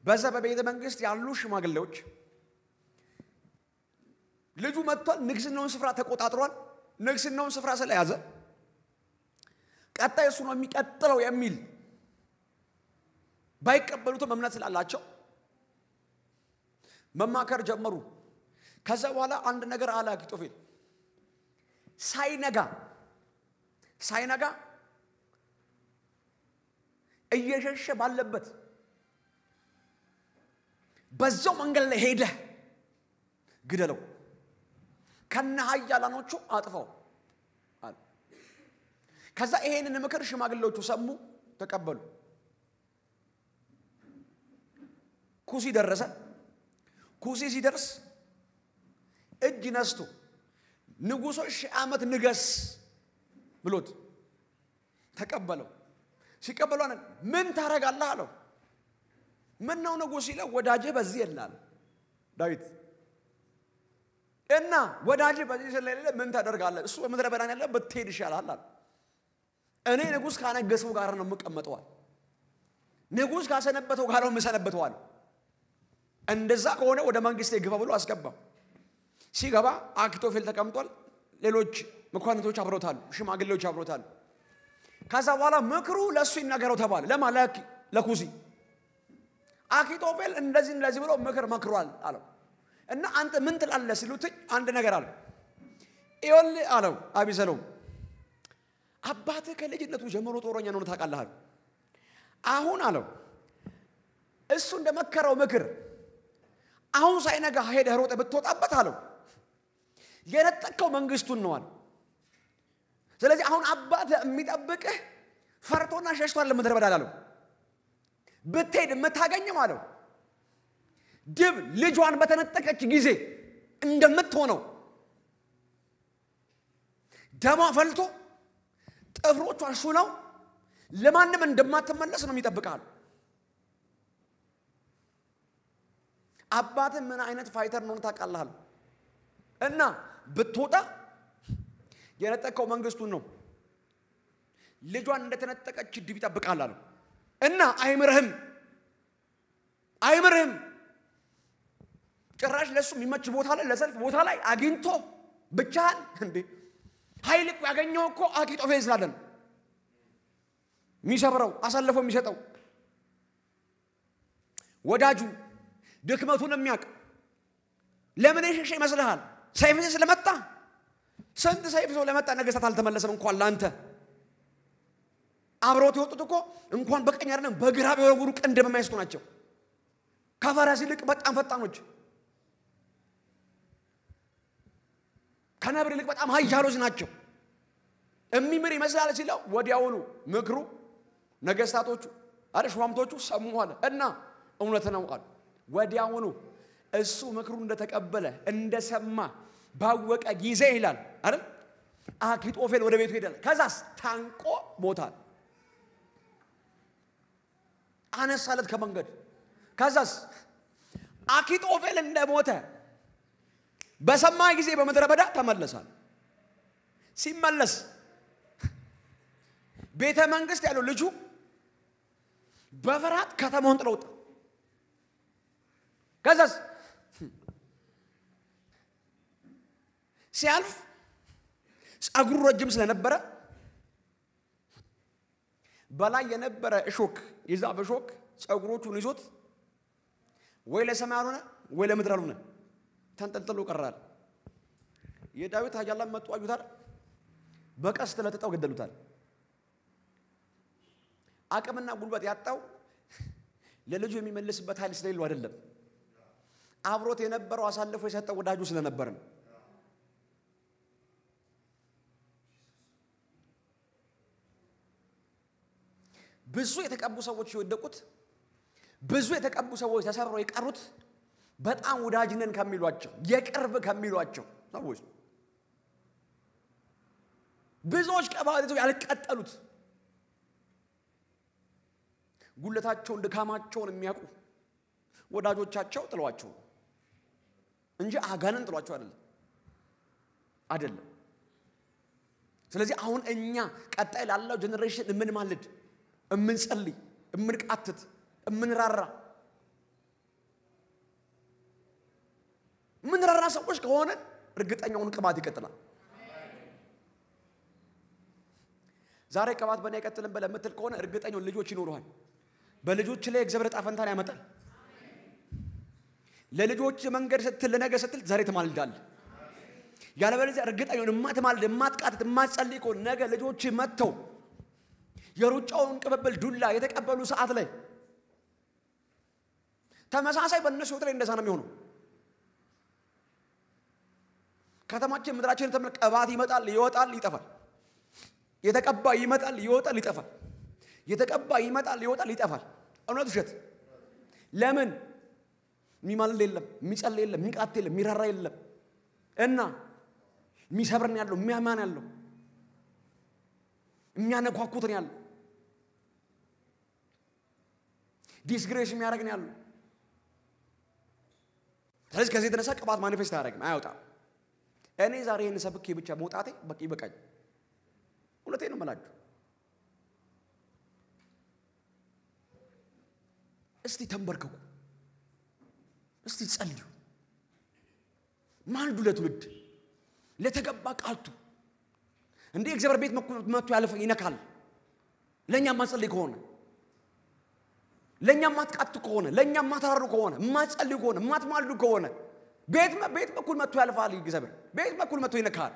በዛ በቤተ መንግስት ያሉ ሽማግሌዎች ልጁ መጥቷል፣ ንግስናውን ስፍራ ተቆጣጥሯል። ንግስናውን ስፍራ ስለያዘ ቀጣይ እሱ ነው የሚቀጥለው የሚል ባይቀበሉትም እምነት ስላላቸው መማከር ጀመሩ። ከዛ በኋላ አንድ ነገር አለ አኪጦፌል። ሳይነጋ እየሸሸ ባለበት በዛው መንገድ ላይ ሄደ ግደለው፣ ከነ ኃያላኖቹ አጥፋው አለ። ከዛ ይሄንን ምክር ሽማግሌዎቹ ሰሙ፣ ተቀበሉ። ኩሲ ደረሰ። ኩሲ ሲደርስ እጅ ነስቶ ንጉሶች 1000 ዓመት ንገስ ብሎት ተቀበለው። ሲቀበለው ምን ታረጋለህ አለው። ምን ነው ንጉስ ይለው ወዳጄ በዚህ የላል ዳዊት እና ወዳጄ በዚህ ስለሌለ ምን ታደርጋለህ? እሱ በመድረ በዳ ያለ ብትሄድ ይሻላል አለ። እኔ ንጉስ ካነገሰው ጋር ነው የምቀመጠው። ንጉስ ካሰነበተው ጋር ነው የምሰነበተው። እንደዛ ከሆነ ወደ መንግስቴ ግባ ብሎ አስገባው። ሲገባ አኪጦፌል ተቀምጧል። ሌሎች መኳንንቶች አብረውታል፣ ሽማግሌዎች አብረውታል። ከዛ በኋላ ምክሩ ለሱ ይናገረው ተባለ። ለማለክ ለኩሲ አኪጦፌል እንደዚህ ብሎ ምክር መክሯል አለው። እና አንተ ምን ትላለህ ሲሉት አንድ ነገር አለ። ይወል አለው አቤሴሎም አባቴ ከልጅነቱ ጀምሮ ጦረኛ ነው ታውቃለህ። አሁን አለው እሱ እንደመከረው ምክር አሁን ሳይነጋ ሄደህ ሮጠ ብትወጣበት አለው የነጠቀው መንግስቱን ነው አለ። ስለዚህ አሁን አባቴ የሚጠብቅህ ፈርቶና ሸሽቷል ለምድረ በዳ አለው። ብትሄድ የምታገኘው አለው ድብ ልጇን በተነጠቀች ጊዜ እንደምትሆነው ደሟ ፈልቶ ጥፍሮቿ ሹነው ለማንም እንደማትመለስ ነው የሚጠብቃል። አባቴ ምን አይነት ፋይተር ነው ታውቃለህ? እና ብትወጣ የነጠቀው መንግስቱን ነው፣ ልጇን እንደተነጠቀች ድብ ይጠብቃል አለው። እና አይምርህም ጭራሽ ለሱ የሚመች ቦታ ላይ ለሰልፍ ቦታ ላይ አግኝቶ ብቻህን እንዴ ኃይል ያገኘው እኮ አኪጦፌል ስላለን የሚሰብረው አሳልፎ የሚሰጠው ወዳጁ ድክመቱን የሚያውቅ ለምን የሸሸ ይመስልሃል? ሰይፍ ስለመጣ ስንት ሰይፍ ሰው ለመጣ ነገስታት አልተመለሰም። እንኳን ላንተ አብሮት የወጡት እኮ እንኳን በቀኝ አይደለም በግራ ቢወረውሩ ቀንድ በማይስቱ ናቸው። ከፈረስ ይልቅ በጣም ፈጣኖች። ከነብር ይልቅ በጣም ኃያሎች ናቸው የሚምር ይመስላል ሲለው ወዲያውኑ ምክሩ ነገስታቶቹ ሹማምቶቹ ሰሙ አለ እና እውነት ነው አሉ ወዲያውኑ እሱ ምክሩን እንደተቀበለ እንደሰማ ባወቀ ጊዜ ይላል አይደል አኪጦፌል ወደ ቤቱ ሄደ ከዛስ ታንቆ ሞታል አነሳለት ከመንገድ ከዛስ አኪጦፌል እንደሞተ በሰማ ጊዜ በመድረ በዳ ተመለሳል ሲመለስ ቤተ መንግስት ያለው ልጁ በፍርሃት ከተማውን ጥሎ ወጣ ከዛስ ሲያልፍ ጸጉሩ ረጅም ስለነበረ በላይ የነበረ እሾክ የዛፍ እሾክ ጸጉሮቹን ይዞት ወይ ለሰማይ አልሆነ ወይ ለምድር አልሆነ ተንጠልጥሎ ቀራል የዳዊት ኃያላን መጡ አዩታል በቀስት ለተጣው ገደሉታል አቅምና ጉልበት ያጣው ለልጁ የሚመልስበት ኃይል ስለሌለው አይደለም አብሮት የነበረው አሳልፎ የሰጠው ወዳጁ ስለነበር ነው ብዙ የተቀቡ ሰዎች ይወደቁት ብዙ የተቀቡ ሰዎች ተሰብረው ይቀሩት በጣም ወዳጅነን ከሚሏቸው የቅርብ ከሚሏቸው ሰዎች ብዙዎች ቀባሪቱ ያልቀጠሉት ጉለታቸውን ድካማቸውን የሚያውቁ ወዳጆቻቸው ጥሏቸው እንጂ አጋነን ጥሏቸው አይደለም ስለዚህ አሁን እኛ ቀጣይ ላለው ጄነሬሽን ምን ማለት እምንጸልይ እምንቃትት እምንራራ ምንራራ ሰዎች ከሆነ እርግጠኛውን ቅባት ይቀጥላል ዛሬ ቅባት በእኔ አይቀጥልም በለምትል ከሆነ እርግጠኛውን ልጆች ይኖሩሃል በልጆች ላይ እግዚአብሔር ጣፈንታን ያመጣል ለልጆች መንገድ ስትል ለነገ ስትል ዛሬ ተማልዳል ያለበለዚያ እርግጠኛውን ማትማልድ ማትቃትት ማትጸልይ ከሆነ ነገ ልጆች መተው የሩጫውን ቅብብል ዱላ የተቀበሉ ሰዓት ላይ ተመሳሳይ በእነሱ ላይ እንደዛ ነው የሚሆነው ከተማችን ምድራችን ተመልቀባት ይመጣል ይወጣል ይጠፋል የተቀባ ይመጣል ይወጣል ይጠፋል የተቀባ ይመጣል ይወጣል ይጠፋል እውነት ውሸት ለምን የሚማልል የለም የሚጸልይ የለም የሚቃት የለም የሚራራ የለም እና የሚሰብርን ያለው የሚያማን ያለው የሚያነኳኩትን ያለው ዲስግሬስ የሚያደርግን ያለው ስለዚህ ከዚህ የተነሳ ቅባት ማኒፌስት አያደርግም አይወጣም እኔ ዛሬ ይሄን ሰብኬ ብቻ መውጣቴ በቂ በቃኝ ሁለቴ ነው መላችሁ እስቲ ተንበርከኩ እስቲ ጸልዩ ማልዱ ለትውልድ ለተገባ ቃልቱ እንዴ እግዚአብሔር ቤት መጥቶ ያለፈ ይነካል ለኛ ማጸልይ ከሆነ ለኛ ማትቃት ከሆነ ለኛ ማታራሩ ከሆነ ማጸልይ ከሆነ ማትማልዱ ከሆነ ቤት በኩል መጥቶ ያልፋል እግዚአብሔር ቤት በኩል መጥቶ ይነካል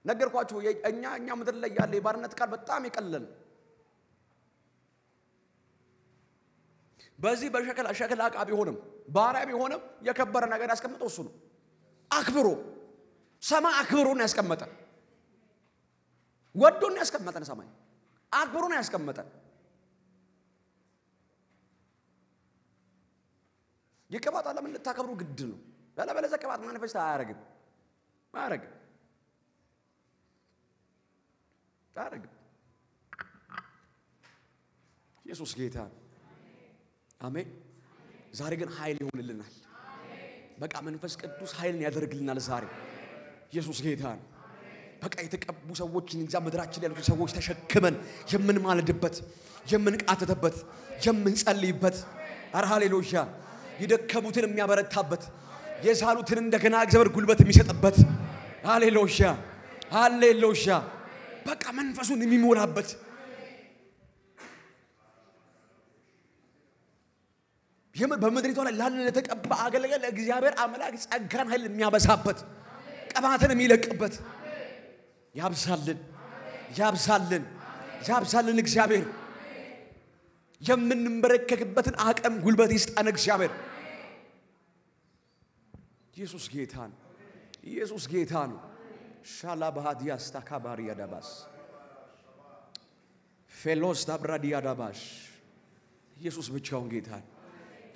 ነገርኳችሁ እኛ ምድር ላይ ያለ የባርነት ቃል በጣም ይቀለል በዚህ በሸክላ ዕቃ ቢሆንም ባሪያ ቢሆንም የከበረ ነገር ያስቀመጠው እሱ ነው አክብሮ ሰማይ አክብሮን ያስቀመጠ ወዶን ያስቀመጠን ሰማይ አክብሮን ያስቀመጠ የቅባት ዓለም ልታከብሩ ግድ ነው ያለበለዚያ ቅባት ማኒፌስት አያረግም ኢየሱስ ጌታ አሜን ዛሬ ግን ኃይል ይሆንልናል በቃ መንፈስ ቅዱስ ኃይልን ያደርግልናል ዛሬ ኢየሱስ ጌታ በቃ የተቀቡ ሰዎችን እንዛ ምድራችን ያሉት ሰዎች ተሸክመን የምንማልድበት የምንቃተተበት የምንጸልይበት ሃሌሉያ የደከሙትን የሚያበረታበት የዛሉትን እንደገና እግዚአብሔር ጉልበት የሚሰጥበት ሃሌሉያ በቃ መንፈሱን የሚሞላበት በመድሪቷ ላይ ላለ ለተቀባ አገልጋይ ለእግዚአብሔር አምላክ ጸጋን ኃይል የሚያበሳበት ቅባትን የሚለቅበት ያብዛልን እግዚአብሔር የምንመረከክበትን አቅም ጉልበት ይስጣን እግዚአብሔር ኢየሱስ ጌታ ነው። ኢየሱስ ጌታ ነው። ሻላ ባሃዲያስ ታካባሪያ ዳባስ ፌሎስ ዳብራዲያ ዳባሽ ኢየሱስ ብቻውን ጌታ ነው።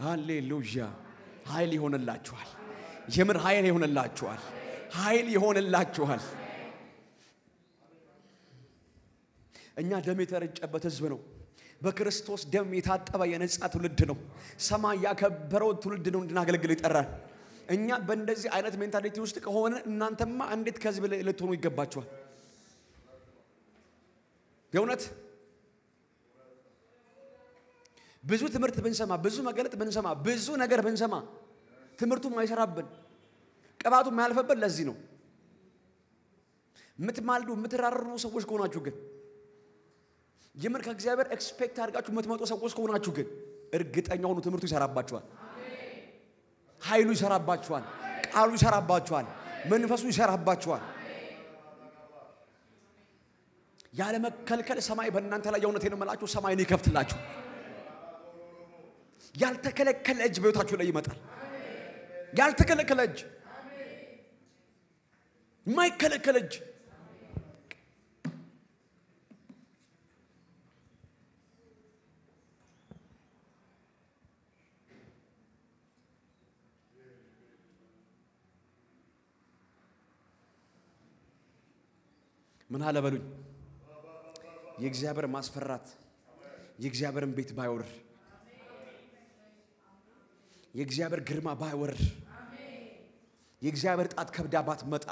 ሃሌሉያ። ኃይል ይሆንላችኋል። የምር ኃይል ይሆንላችኋል። ኃይል ይሆንላችኋል። እኛ ደም የተረጨበት ህዝብ ነው። በክርስቶስ ደም የታጠበ የነጻ ትውልድ ነው። ሰማይ ያከበረው ትውልድ ነው እንድናገለግል ይጠራል። እኛ በእንደዚህ አይነት ሜንታሊቲ ውስጥ ከሆነ እናንተማ እንዴት ከዚህ በላይ ልትሆኑ ይገባችኋል? የእውነት ብዙ ትምህርት ብንሰማ፣ ብዙ መገለጥ ብንሰማ፣ ብዙ ነገር ብንሰማ ትምህርቱ ማይሰራብን ቅባቱ ማያልፈበት ለዚህ ነው። ምትማልዱ ምትራርሩ ሰዎች ከሆናችሁ ግን የምር ከእግዚአብሔር ኤክስፔክት አድርጋችሁ የምትመጡ ሰዎች ከሆናችሁ ግን እርግጠኛ ሁኑ ትምህርቱ ይሰራባችኋል። ኃይሉ ይሰራባችኋል። ቃሉ ይሰራባችኋል። መንፈሱ ይሰራባችኋል። ያለ መከልከል ሰማይ በእናንተ ላይ የእውነቴን ነው የምላችሁ ሰማይን ይከፍትላችሁ። ያልተከለከለ እጅ በሕይወታችሁ ላይ ይመጣል። ያልተከለከለ እጅ፣ የማይከለከለ እጅ ምን አለ በሉኝ። የእግዚአብሔር ማስፈራት የእግዚአብሔርን ቤት ባይወር፣ የእግዚአብሔር ግርማ ባይወር፣ የእግዚአብሔር ጣት ከብዳ ባትመጣ